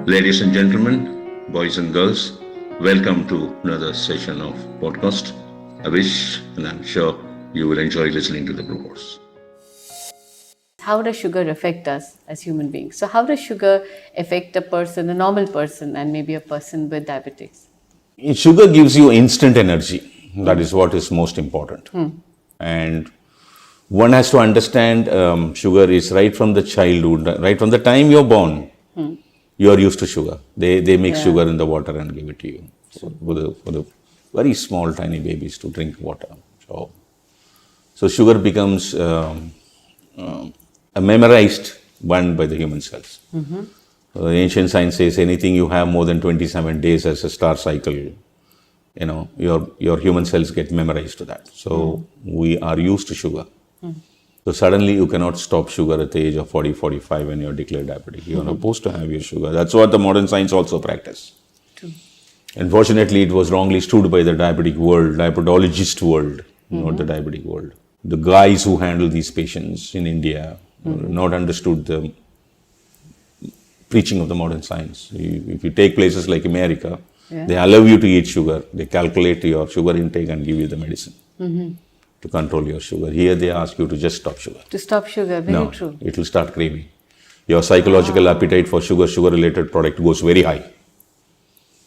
Ladies and gentlemen, boys and girls, welcome to another session of podcast. I wish and I'm sure you will enjoy listening to the broadcast. How does sugar affect us as human beings? So how does sugar affect a person, a normal person, and maybe a person with diabetes? Sugar gives you instant energy. That is what is most important. And one has to understand sugar is right from the childhood, right from the time you're born. You are used to sugar. They mix sugar in the water and give it to you. So for the very small, tiny babies to drink water. So sugar becomes a memorized one by the human cells. Ancient science says anything you have more than 27 days as a star cycle, your human cells get memorized to that. So we are used to sugar. So suddenly you cannot stop sugar at the age of 40, 45 when you're declared diabetic. You're supposed to have your sugar. That's what the modern science also practice. True. Unfortunately, it was wrongly stood by the diabetic world, diabetologist world, not the diabetic world. The guys who handle these patients in India not understood the preaching of the modern science. If you take places like America, they allow you to eat sugar. They calculate your sugar intake and give you the medicine to control your sugar. Here they ask you to just stop sugar. To stop sugar, very true. It will start craving. Your psychological appetite for sugar-related product goes very high.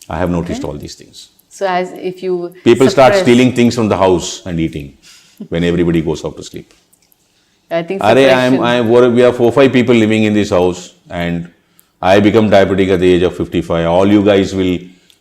I have noticed all these things. So as if you People start stealing things from the house and eating when everybody goes off to sleep. I think we are 4 or 5 people living in this house and I become diabetic at the age of 55. All you guys will,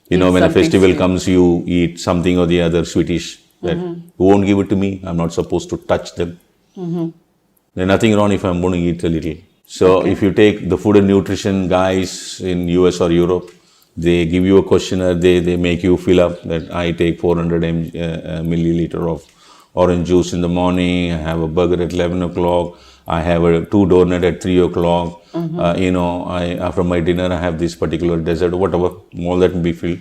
when a festival comes, you eat something or the other sweetish that you won't give it to me. I'm not supposed to touch them. There's nothing wrong if I'm going to eat a little. So if you take the food and nutrition guys in US or Europe, they give you a questionnaire, they make you fill up that I take 400 milliliter of orange juice in the morning, I have a burger at 11 o'clock, I have 2 donuts at 3 o'clock, after my dinner I have this particular dessert, whatever, all that will be filled.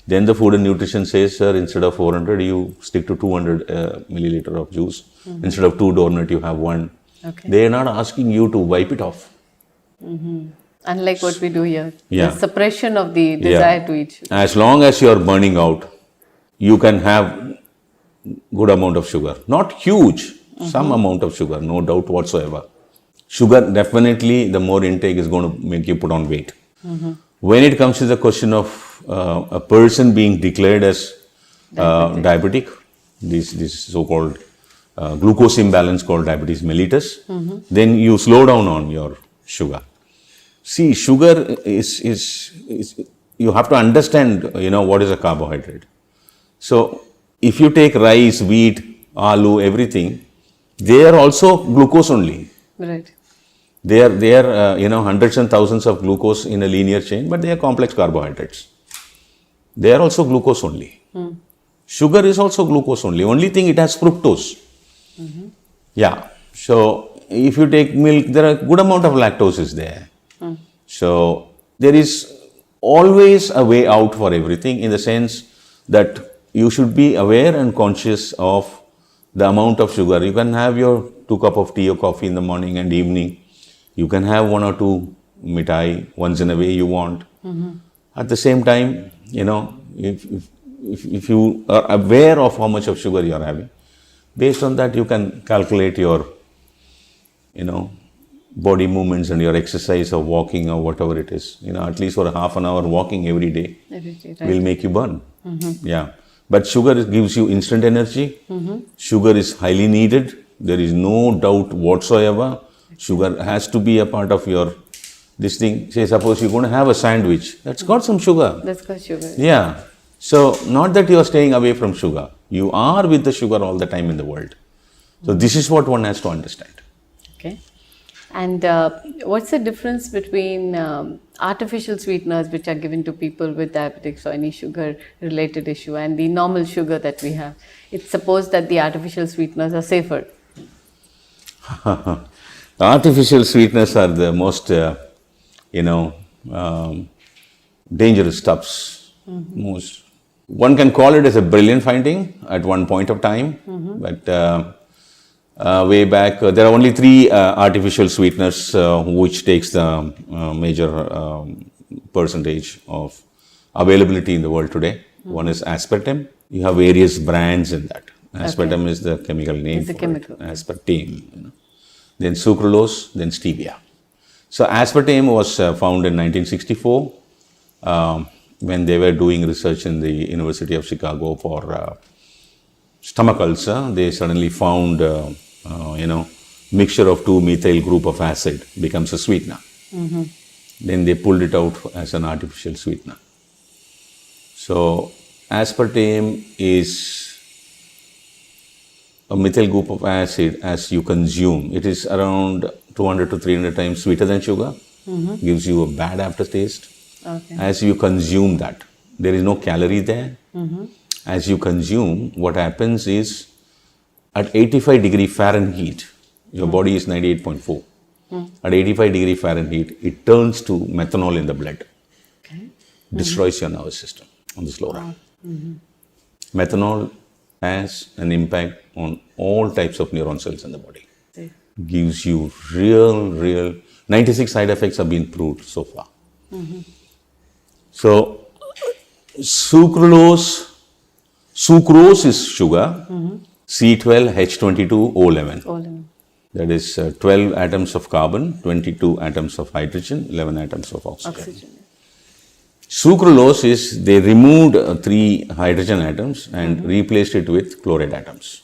Then the food and nutrition says, sir, instead of 400, you stick to 200 milliliter of juice. Instead of 2 donuts, you have 1. Okay. They are not asking you to wipe it off. Unlike what we do here, the suppression of the desire to eat sugar. As long as you are burning out, you can have good amount of sugar. Not huge, some amount of sugar, no doubt whatsoever. Sugar, definitely, the more intake is going to make you put on weight. When it comes to the question of a person being declared as diabetic, this so-called glucose imbalance called diabetes mellitus, then you slow down on your sugar. See, sugar is you have to understand, what is a carbohydrate. So, if you take rice, wheat, aloo, everything, they are also glucose only. Right. They are hundreds and thousands of glucose in a linear chain, but they are complex carbohydrates. They are also glucose only. Sugar is also glucose only. Only thing it has fructose. Yeah. So if you take milk, there are good amount of lactose is there. So there is always a way out for everything in the sense that you should be aware and conscious of the amount of sugar. You can have your 2 cups of tea or coffee in the morning and evening. You can have 1 or 2 mithai once in a way you want. At the same time, if you are aware of how much of sugar you are having, based on that you can calculate your, body movements and your exercise or walking or whatever it is. At least for a half an hour walking every day will make you burn. Yeah. But sugar gives you instant energy. Sugar is highly needed. There is no doubt whatsoever. Sugar has to be a part of your this thing. Say, suppose you're going to have a sandwich. That's got some sugar. That's got sugar. Yeah. So, not that you are staying away from sugar. You are with the sugar all the time in the world. So, this is what one has to understand. Okay. And what's the difference between artificial sweeteners which are given to people with diabetics or any sugar-related issue and the normal sugar that we have? It's supposed that the artificial sweeteners are safer. Artificial sweeteners are the most, dangerous stuffs. One can call it as a brilliant finding at one point of time, but way back. There are only 3 artificial sweeteners which takes the major percentage of availability in the world today. One is aspartame. You have various brands in that. Aspartame is the chemical name. It's a chemical. Aspartame. Then sucralose, then stevia. So aspartame was found in 1964 when they were doing research in the University of Chicago for stomach ulcer. They suddenly found, mixture of 2-methyl group of acid becomes a sweetener. Then they pulled it out as an artificial sweetener. So aspartame is a methyl group of acid as you consume. It is around 200 to 300 times sweeter than sugar. Gives you a bad aftertaste. Okay. As you consume that, there is no calorie there. As you consume, what happens is at 85 degree Fahrenheit, your body is 98.4. At 85 degree Fahrenheit, it turns to methanol in the blood. Okay. Destroys your nervous system on the slow run. Methanol has an impact on all types of neuron cells in the body. Gives you real 96 side effects have been proved so far. So sucrose is sugar, C12H22O11. O11. That is 12 atoms of carbon, 22 atoms of hydrogen, 11 atoms of oxygen. Sucralose is they removed 3 hydrogen atoms and replaced it with chloride atoms.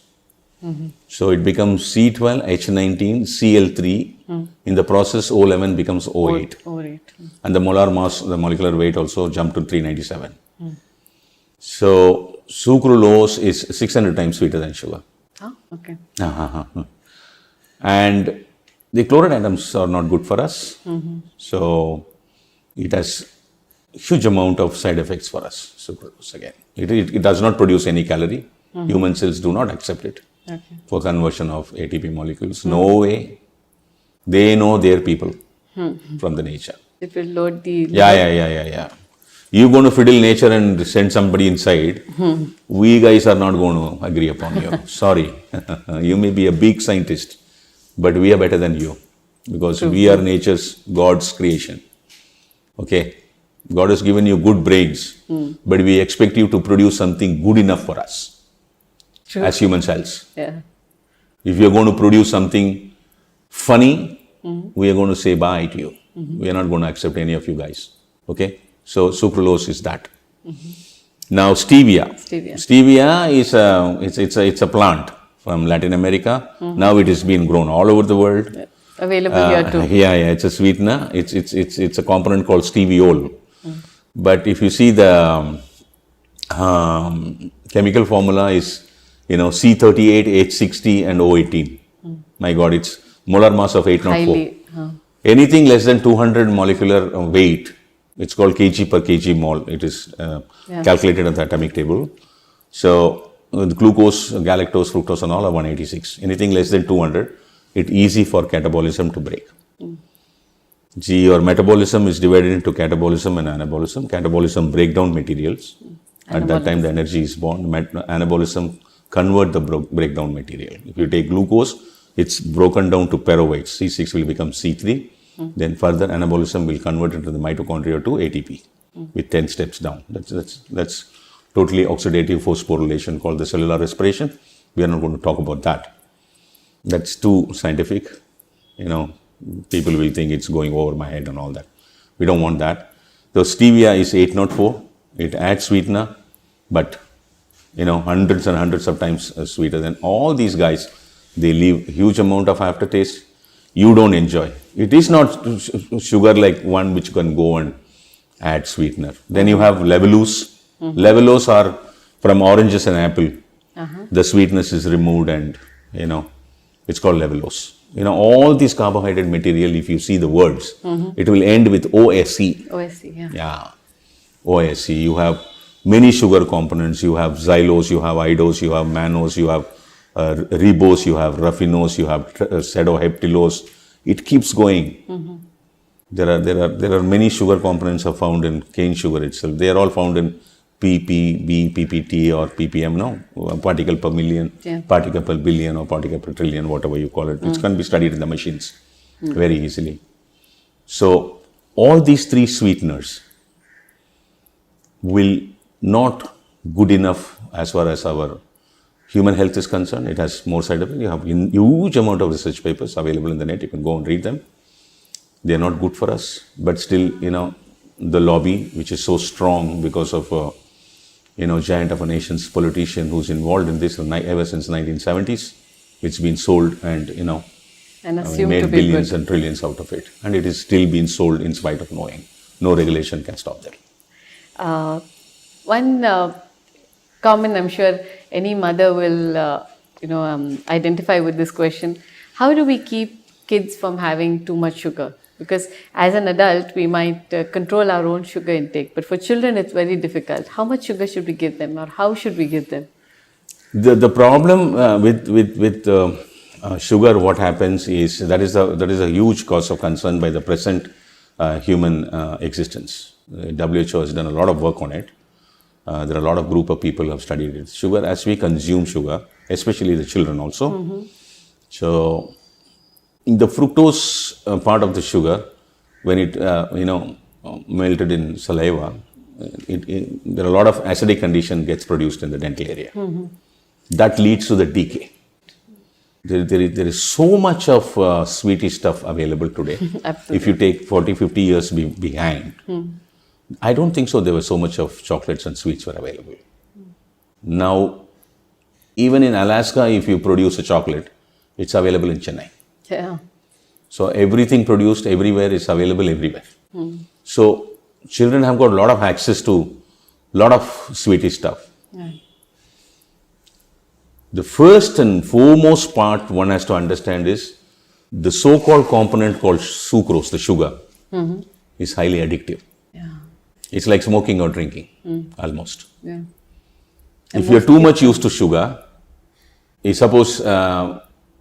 So it becomes C12H19Cl3. In the process, O11 becomes O8. O8. And the molar mass, the molecular weight also jumped to 397. So sucralose is 600 times sweeter than sugar. Oh, okay. And the chloride atoms are not good for us. So it has huge amount of side effects for us, sucralose again. It does not produce any calorie. Human cells do not accept it for conversion of ATP molecules. No way. They know their people from the nature. It will load the... Yeah. You're going to fiddle nature and send somebody inside. We guys are not going to agree upon you. Sorry. You may be a big scientist, but we are better than you because we are nature's, God's creation. Okay? God has given you good brains, but we expect you to produce something good enough for us as human cells. Yeah. If you're going to produce something funny, we are going to say bye to you. We are not going to accept any of you guys. Okay? So sucralose is that. Now stevia. Stevia is it's a plant from Latin America. Now it has been grown all over the world. Available here too. Yeah. It's a sweetener. It's a component called steviol. But if you see the chemical formula is C38H60 and O18. My God, it's molar mass of 804. Anything less than 200 molecular weight, it's called kg per kg mole. It is calculated on the atomic table. So the glucose, galactose, fructose and all are 186. Anything less than 200, it's easy for catabolism to break. Your metabolism is divided into catabolism and anabolism. Catabolism break down materials. At that time the energy is born. Anabolism convert the breakdown material. If you take glucose, it's broken down to peroxides. C6 will become C3. Then further anabolism will convert into the mitochondria to ATP with 10 steps down. That's totally oxidative phosphorylation called the cellular respiration. We are not going to talk about that. That's too scientific. People will think it's going over my head and all that. We don't want that. The stevia is 804. It adds sweetener, but hundreds and hundreds of times sweeter than all these guys. They leave huge amount of aftertaste. You don't enjoy. It is not sugar like one which can go and add sweetener. Then you have levulose. Levulose are from oranges and apple. The sweetness is removed and it's called levulose. All these carbohydrate material, if you see the words, it will end with OSE. OSE, Yeah. OSE. You have many sugar components. You have xylose, you have idose, you have mannose, you have ribose, you have raffinose, you have pseudoheptilose. It keeps going. There are many sugar components are found in cane sugar itself. They are all found in ppb, ppt or ppm, particle per million, particle per billion or particle per trillion, whatever you call it, which can be studied in the machines very easily. So all these three sweeteners will not good enough as far as our human health is concerned. It has more side effects. You have huge amount of research papers available in the net. You can go and read them. They are not good for us, but still, the lobby, which is so strong because of, giant of a nation's politician who's involved in this ever since 1970s, it's been sold and, And assumed to made be billions good. and trillions out of it. And it is still being sold in spite of knowing. No regulation can stop that. One common, I'm sure any mother will, identify with this question. How do we keep kids from having too much sugar? Because as an adult, we might control our own sugar intake, but for children, it's very difficult. How much sugar should we give them, or how should we give them? The problem with sugar, what happens is that is a huge cause of concern by the present human existence. WHO has done a lot of work on it. There are a lot of group of people who have studied it. Sugar, as we consume sugar, especially the children also. So, in the fructose part of the sugar, when it melted in saliva, there are a lot of acidic condition gets produced in the dental area. That leads to the decay. There is so much of sweetie stuff available today. Absolutely. If you take 40, 50 years behind, I don't think so there was so much of chocolates and sweets were available. Now, even in Alaska, if you produce a chocolate, it's available in Chennai. Yeah. So everything produced everywhere is available everywhere. So children have got a lot of access to a lot of sweetie stuff. Right. The first and foremost part one has to understand is the so-called component called sucrose, the sugar, is highly addictive. Yeah. It's like smoking or drinking, almost. Yeah. If you're too much used to sugar, suppose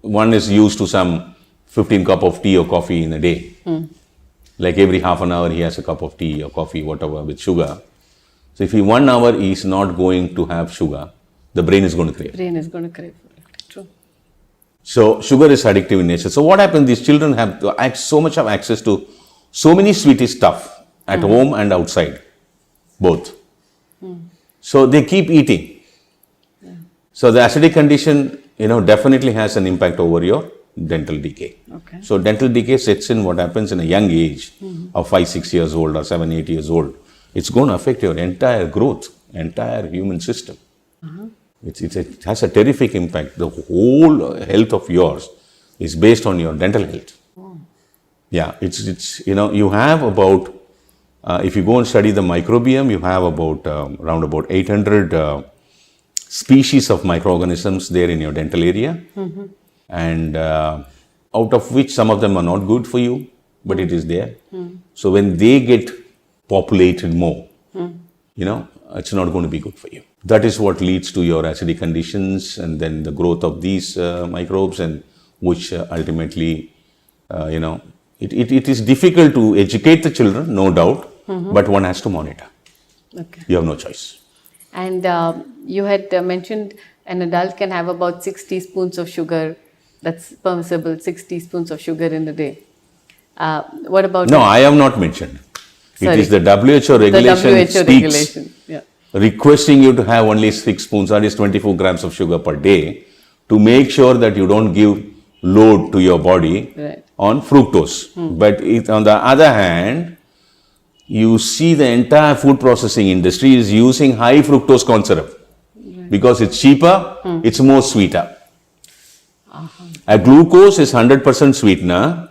one is used to some 15 cup of tea or coffee in a day. Like every half an hour he has a cup of tea or coffee, whatever, with sugar. So if 1 hour he is not going to have sugar, the brain is going to crave. Brain is going to crave for it. True. So sugar is addictive in nature. So what happens, these children have so much of access to so many sweetie stuff at home and outside, both. So they keep eating. So the acidic condition, definitely has an impact over your dental decay. Okay. So dental decay sets in what happens in a young age of 5, 6 years old or 7, 8 years old. It's going to affect your entire growth, entire human system. It has a terrific impact. The whole health of yours is based on your dental health. Yeah, you have about, if you go and study the microbiome, you have about around about 800 species of microorganisms there in your dental area. And out of which some of them are not good for you, but it is there. So when they get populated more, it's not going to be good for you. That is what leads to your acidic conditions and then the growth of these microbes, and which ultimately, it is difficult to educate the children, no doubt, but one has to monitor. Okay. You have no choice. And you had mentioned an adult can have about 6 teaspoons of sugar. That's permissible, 6 teaspoons of sugar in a day. What about... No, I have not mentioned. Sorry. It is the WHO regulation The WHO speaks regulation. Yeah. requesting you to have only 6 spoons, that is 24 grams of sugar per day, to make sure that you don't give load to your body on fructose. But on the other hand, you see the entire food processing industry is using high fructose corn syrup because it's cheaper, it's more sweeter. A glucose is 100% sweetener,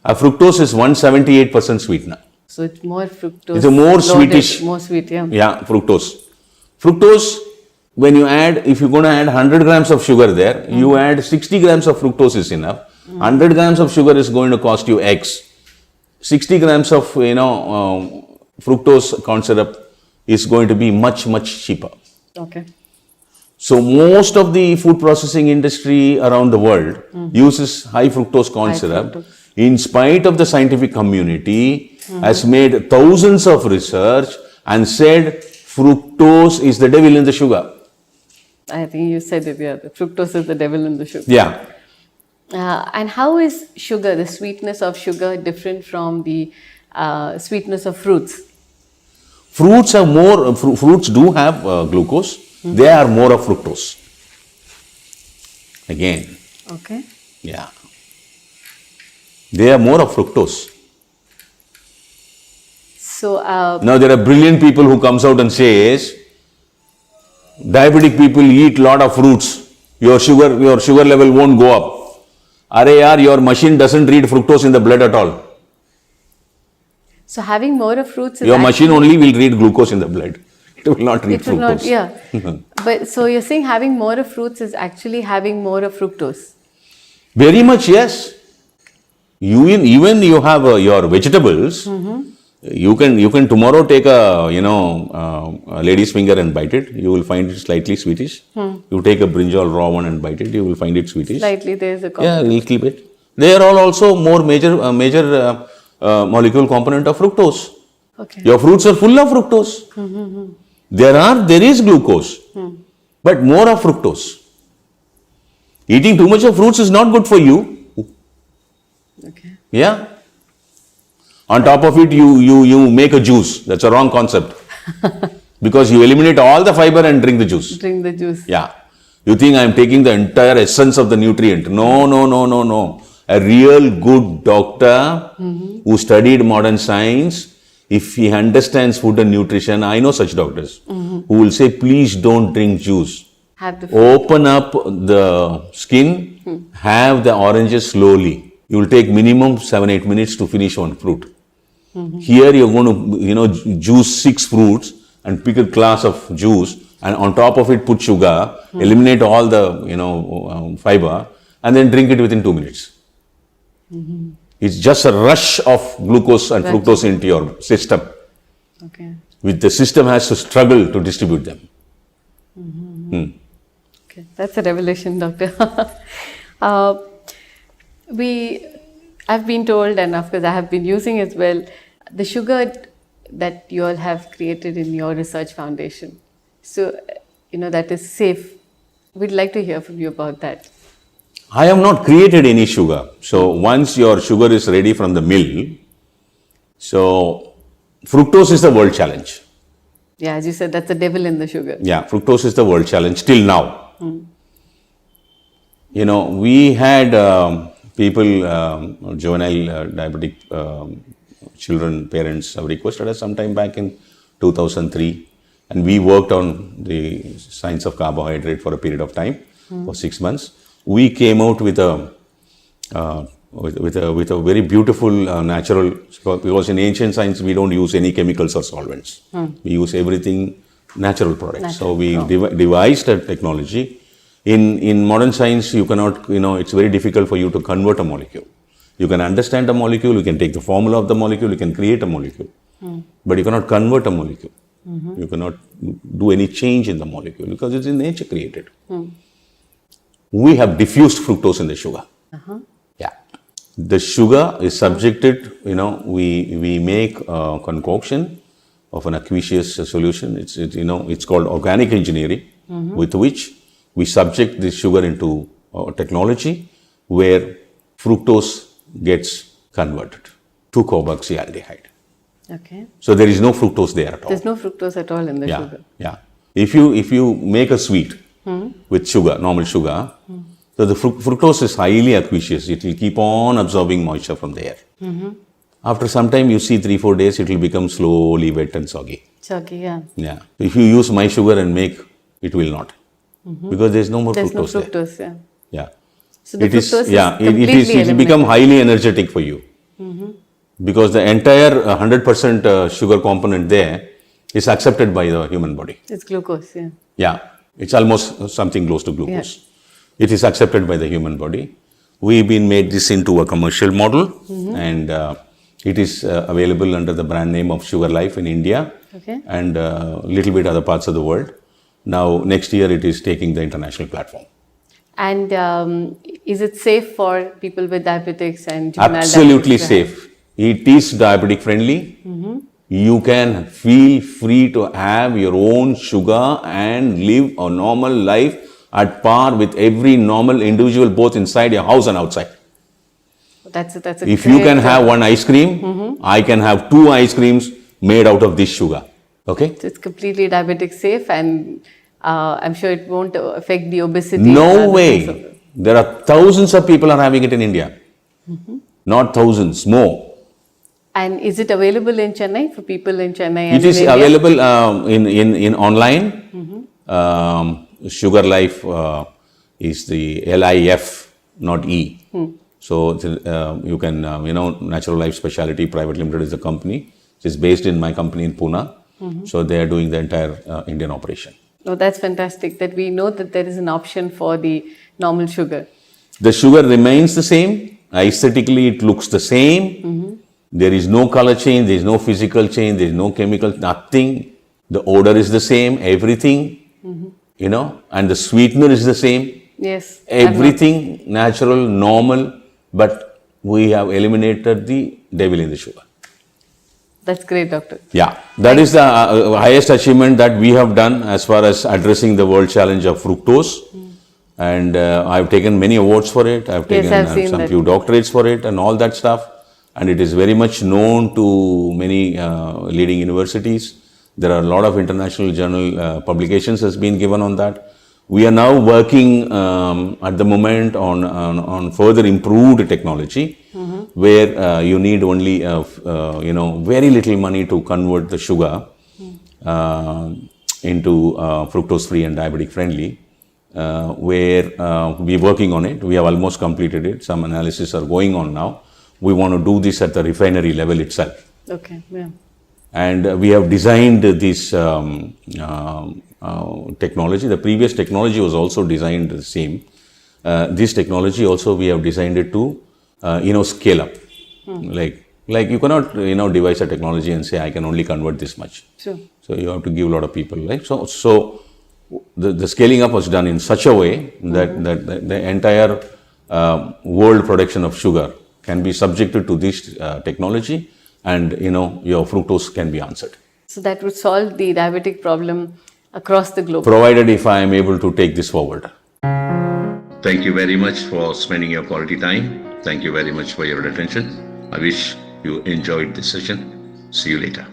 a fructose is 178% sweetener. So it's more fructose. It's a more loaded, sweetish. More sweet, yeah. Yeah, fructose. Fructose, when you add, if you're going to add 100 grams of sugar there, you add 60 grams of fructose is enough. 100 grams of sugar is going to cost you X. 60 grams of, fructose corn syrup is going to be much, much cheaper. Okay. So most of the food processing industry around the world uses high fructose corn High syrup. fructose. In spite of the scientific community has made thousands of research and said fructose is the devil in the sugar. I think you said it, yeah. The fructose is the devil in the sugar. Yeah. And how is sugar, the sweetness of sugar, different from the sweetness of fruits? Fruits have more, fruits do have glucose. They are more of fructose. Again, Okay. yeah. They are more of fructose. So, Now there are brilliant people who comes out and says, diabetic people eat lot of fruits. Your sugar level won't go up. Arey yaar, your machine doesn't read fructose in the blood at all. so having more of fruits is Your machine only will read glucose in the blood. It will not read it will fructose. not, yeah. But so you're saying having more of fruits is actually having more of fructose. Very much, yes. Even you have your vegetables. You can tomorrow take a lady's finger and bite it. You will find it slightly sweetish. You take a brinjal raw one and bite it. You will find it sweetish. Slightly, there is a Yeah, a little bit. They are all also more major molecule component of fructose. Okay. Your fruits are full of fructose. There is glucose, but more of fructose. Eating too much of fruits is not good for you. Okay. Yeah. On top of it, you make a juice. That's a wrong concept. Because you eliminate all the fiber and drink the juice. Drink the juice. Yeah. You think I am taking the entire essence of the nutrient. No. A real good doctor who studied modern science, if he understands food and nutrition, I know such doctors who will say, please don't drink juice. Have the fruit. Open up the skin, have the oranges slowly. You will take minimum 7-8 minutes to finish one fruit. Here you're going to, juice 6 fruits and pick a glass of juice, and on top of it put sugar, eliminate all the, fiber, and then drink it within 2 minutes. It's just a rush of glucose and fructose into your system. Okay. Which the system has to struggle to distribute them. Okay. That's a revelation, doctor. I've been told, and of course I have been using as well, the sugar that you all have created in your research foundation. So, that is safe. We'd like to hear from you about that. I have not created any sugar. So once your sugar is ready from the mill, so fructose is the world challenge. Yeah, as you said, that's the devil in the sugar. Yeah, fructose is the world challenge till now. We had people, juvenile diabetic children, parents have requested us sometime back in 2003, and we worked on the science of carbohydrate for a period of time, for 6 months. We came out with a very beautiful natural, because in ancient science we don't use any chemicals or solvents. We use everything natural products. So we devised a technology. In modern science, you cannot, it's very difficult for you to convert a molecule. You can understand a molecule, you can take the formula of the molecule, you can create a molecule, but you cannot convert a molecule. You cannot do any change in the molecule because it's in nature created. We have diffused fructose in the sugar. Yeah. The sugar is subjected, we make a concoction of an aqueous solution. It's called organic engineering, with which we subject the sugar into technology where fructose gets converted to carboxyaldehyde. Okay. So there is no fructose there at all. There's no fructose at all in the Yeah, sugar. yeah. If you make a sweet with sugar, normal sugar, so the fructose is highly aqueous. It will keep on absorbing moisture from the air. After some time, you see 3-4 days, it will become slowly wet and soggy. Soggy, yeah. Yeah. If you use my sugar and make, it will not, because there is no more There's no fructose there. fructose, yeah. Yeah. So the fructose It will become highly energetic for you, because the entire 100% sugar component there is accepted by the human body. It's glucose, yeah. Yeah, it's almost something close to glucose. It is accepted by the human body. We've been made this into a commercial model, and it is available under the brand name of Sugar Life in India, and little bit other parts of the world. Now, next year it is taking the international platform. And is it safe for people with diabetics and juvenile Absolutely diabetics? safe. It is diabetic friendly. You can feel free to have your own sugar and live a normal life at par with every normal individual, both inside your house and outside. That's a If you can have one ice cream, I can have 2 ice creams made out of this sugar. Okay? So it's completely diabetic safe, and I'm sure it won't affect the obesity. No way. There are thousands of people are having it in India. Not thousands, more. And is it available in Chennai for people in Chennai? It and is in India? available in online. Sugar Life is the LIF, not E. So you can, Natural Life Specialty Private Limited is the company. It's based in my company in Pune. So they are doing the entire Indian operation. Oh, that's fantastic that we know that there is an option for the normal sugar. The sugar remains the same. Aesthetically, it looks the same. There is no color change, there is no physical change, there is no chemical, nothing. The odor is the same, everything, and the sweetener is the same. Yes. Everything natural, normal, but we have eliminated the devil in the sugar. That's great, doctor. Yeah, that is the highest achievement that we have done as far as addressing the world challenge of fructose. And I've taken many awards for it. I've taken I've seen some that. few doctorates for it and all that stuff. And it is very much known to many leading universities. There are a lot of international journal publications has been given on that. We are now working at the moment on further improved technology, where you need only very little money to convert the sugar into fructose free and diabetic friendly. Where we're working on it. We have almost completed it. Some analysis are going on now. We want to do this at the refinery level itself. Okay, yeah. And we have designed this technology. The previous technology was also designed the same. This technology also we have designed it to, scale up. Like you cannot, devise a technology and say I can only convert this much. Sure. So you have to give a lot of people, right? So the scaling up was done in such a way that the entire world production of sugar can be subjected to this technology, and your fructose can be answered. So that would solve the diabetic problem across the globe. Provided if I am able to take this forward. Thank you very much for spending your quality time. Thank you very much for your attention. I wish you enjoyed this session. See you later.